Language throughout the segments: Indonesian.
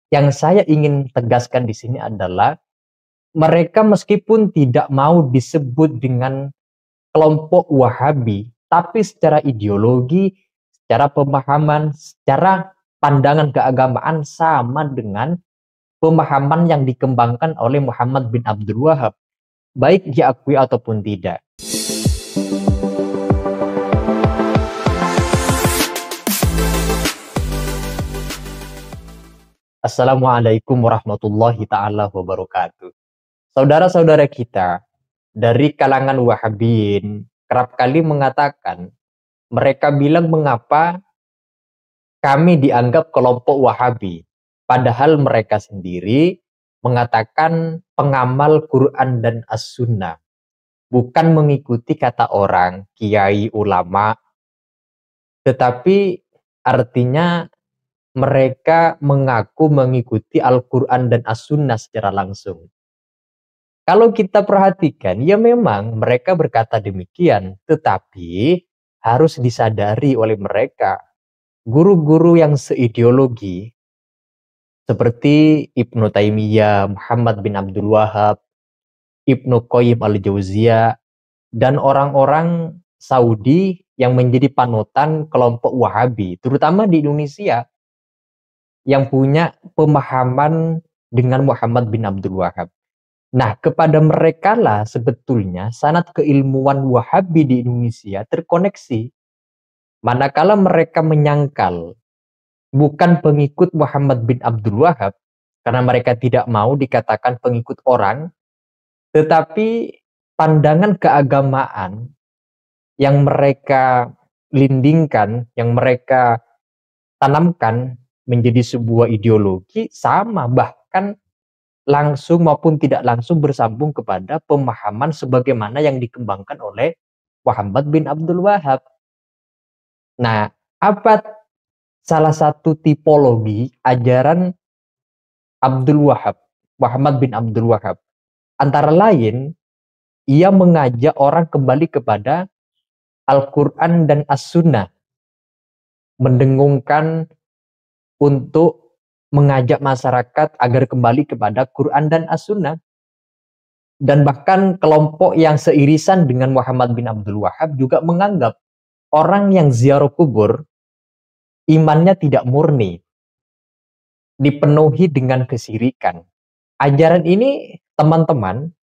Yang saya ingin tegaskan di sini adalah mereka meskipun tidak mau disebut dengan kelompok Wahabi, tapi secara ideologi, secara pemahaman, secara pandangan keagamaan sama dengan pemahaman yang dikembangkan oleh Muhammad bin Abdul Wahab, baik diakui ataupun tidak. Assalamualaikum warahmatullahi ta'ala wabarakatuh. Saudara-saudara kita dari kalangan Wahabiyin kerap kali mengatakan, mereka bilang mengapa kami dianggap kelompok Wahabi, padahal mereka sendiri mengatakan pengamal Quran dan As-Sunnah, bukan mengikuti kata orang, kiai, ulama, tetapi artinya mereka mengaku mengikuti Al-Quran dan As-Sunnah secara langsung. Kalau kita perhatikan, ya memang mereka berkata demikian, tetapi harus disadari oleh mereka, guru-guru yang seideologi, seperti Ibnu Taimiyah, Muhammad bin Abdul Wahab, Ibnu Qayyim al-Jauziyah, dan orang-orang Saudi yang menjadi panutan kelompok Wahabi, terutama di Indonesia, yang punya pemahaman dengan Muhammad bin Abdul Wahab. Nah, kepada mereka lah sebetulnya sanad keilmuan Wahabi di Indonesia terkoneksi. Manakala mereka menyangkal bukan pengikut Muhammad bin Abdul Wahab, karena mereka tidak mau dikatakan pengikut orang, tetapi pandangan keagamaan yang mereka lindingkan, yang mereka tanamkan menjadi sebuah ideologi sama, bahkan langsung maupun tidak langsung bersambung kepada pemahaman sebagaimana yang dikembangkan oleh Muhammad bin Abdul Wahab. Nah, apa salah satu tipologi ajaran Abdul Wahab, Muhammad bin Abdul Wahab? Antara lain, ia mengajak orang kembali kepada Al-Quran dan As-Sunnah, mendengungkan untuk mengajak masyarakat agar kembali kepada Quran dan As-Sunnah. Dan bahkan kelompok yang seirisan dengan Muhammad bin Abdul Wahab juga menganggap orang yang ziarah kubur imannya tidak murni, dipenuhi dengan kesirikan. Ajaran ini, teman-teman,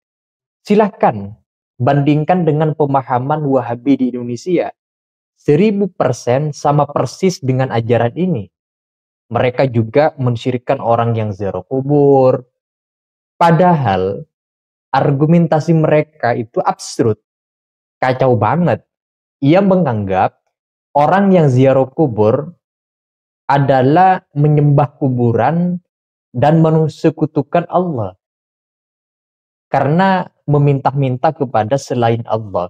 silahkan bandingkan dengan pemahaman Wahabi di Indonesia. 1000% sama persis dengan ajaran ini. Mereka juga mensyirikkan orang yang ziarah kubur. Padahal argumentasi mereka itu absurd, kacau banget. Ia menganggap orang yang ziarah kubur adalah menyembah kuburan dan mensekutukan Allah, karena meminta-minta kepada selain Allah.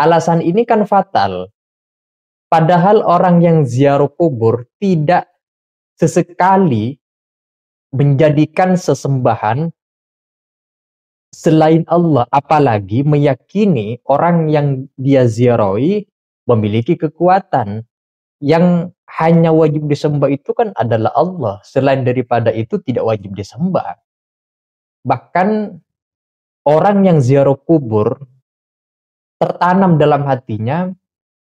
Alasan ini kan fatal. Padahal orang yang ziarah kubur tidak sesekali menjadikan sesembahan selain Allah, apalagi meyakini orang yang dia ziarahi memiliki kekuatan. Yang hanya wajib disembah itu kan adalah Allah. Selain daripada itu tidak wajib disembah. Bahkan orang yang ziarah kubur tertanam dalam hatinya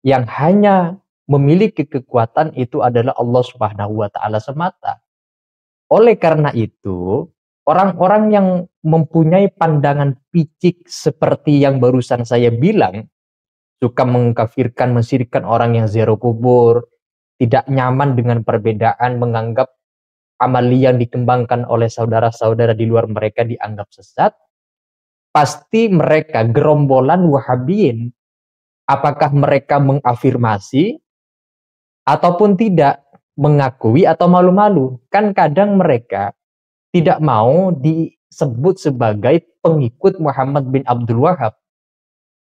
yang hanya memiliki kekuatan itu adalah Allah Subhanahu wa taala semata. Oleh karena itu, orang-orang yang mempunyai pandangan picik seperti yang barusan saya bilang, suka mengkafirkan, mensyirikkan orang yang ziarah kubur, tidak nyaman dengan perbedaan, menganggap amalia yang dikembangkan oleh saudara-saudara di luar mereka dianggap sesat, pasti mereka gerombolan Wahabiyin. Apakah mereka mengafirmasi ataupun tidak, mengakui atau malu-malu? Kan kadang mereka tidak mau disebut sebagai pengikut Muhammad bin Abdul Wahab.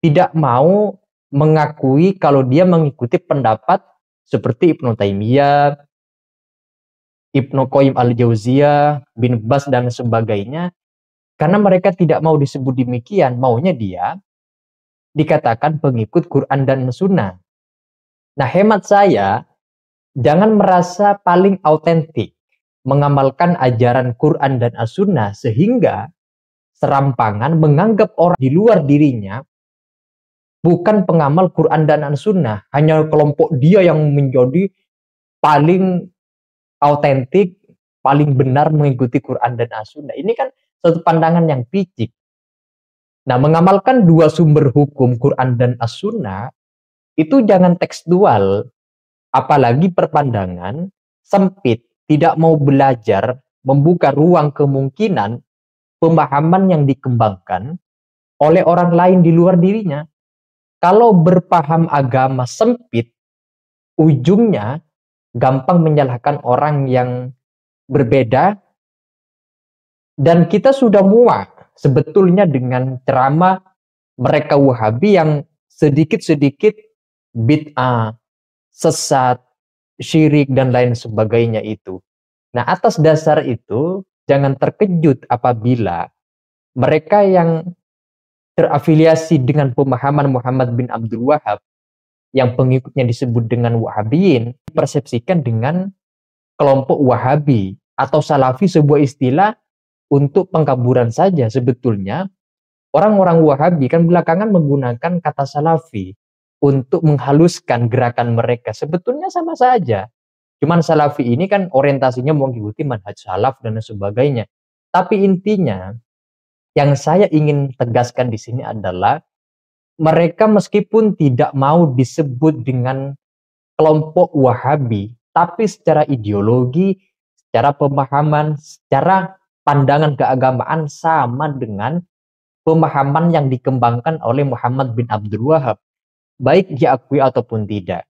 Tidak mau mengakui kalau dia mengikuti pendapat seperti Ibnu Taimiyah, Ibnu Qayyim al-Jauziyah, bin Bas dan sebagainya. Karena mereka tidak mau disebut demikian, maunya dia dikatakan pengikut Quran dan Sunnah. Nah, hemat saya, jangan merasa paling autentik. mengamalkan ajaran Quran dan As-Sunnah, sehingga serampangan menganggap orang di luar dirinya bukan pengamal Quran dan As-Sunnah, hanya kelompok dia yang menjadi paling autentik, paling benar mengikuti Quran dan As-Sunnah. Ini kan satu pandangan yang picik. Nah, mengamalkan dua sumber hukum Quran dan As-Sunnah itu jangan tekstual, apalagi perpandangan sempit, tidak mau belajar, membuka ruang kemungkinan pemahaman yang dikembangkan oleh orang lain di luar dirinya. Kalau berpaham agama sempit, ujungnya gampang menyalahkan orang yang berbeda, dan kita sudah muak sebetulnya dengan ceramah mereka Wahabi yang sedikit-sedikit bid'ah, sesat, syirik, dan lain sebagainya itu. Nah, atas dasar itu, jangan terkejut apabila mereka yang terafiliasi dengan pemahaman Muhammad bin Abdul Wahab, yang pengikutnya disebut dengan Wahabiyin, dipersepsikan dengan kelompok Wahabi atau Salafi, sebuah istilah untuk pengkaburan saja. Sebetulnya orang-orang Wahabi kan belakangan menggunakan kata Salafi untuk menghaluskan gerakan mereka. Sebetulnya sama saja. Cuman Salafi ini kan orientasinya mengikuti manhaj salaf dan sebagainya. Tapi intinya yang saya ingin tegaskan di sini adalah mereka meskipun tidak mau disebut dengan kelompok Wahabi, tapi secara ideologi, secara pemahaman, secara pandangan keagamaan sama dengan pemahaman yang dikembangkan oleh Muhammad bin Abdul Wahab, baik diakui ataupun tidak.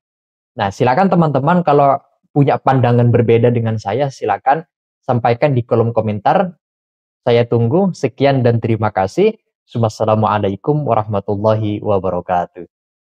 Nah, silakan teman-teman kalau punya pandangan berbeda dengan saya, silakan sampaikan di kolom komentar. Saya tunggu. Sekian dan terima kasih. Wassalamualaikum warahmatullahi wabarakatuh.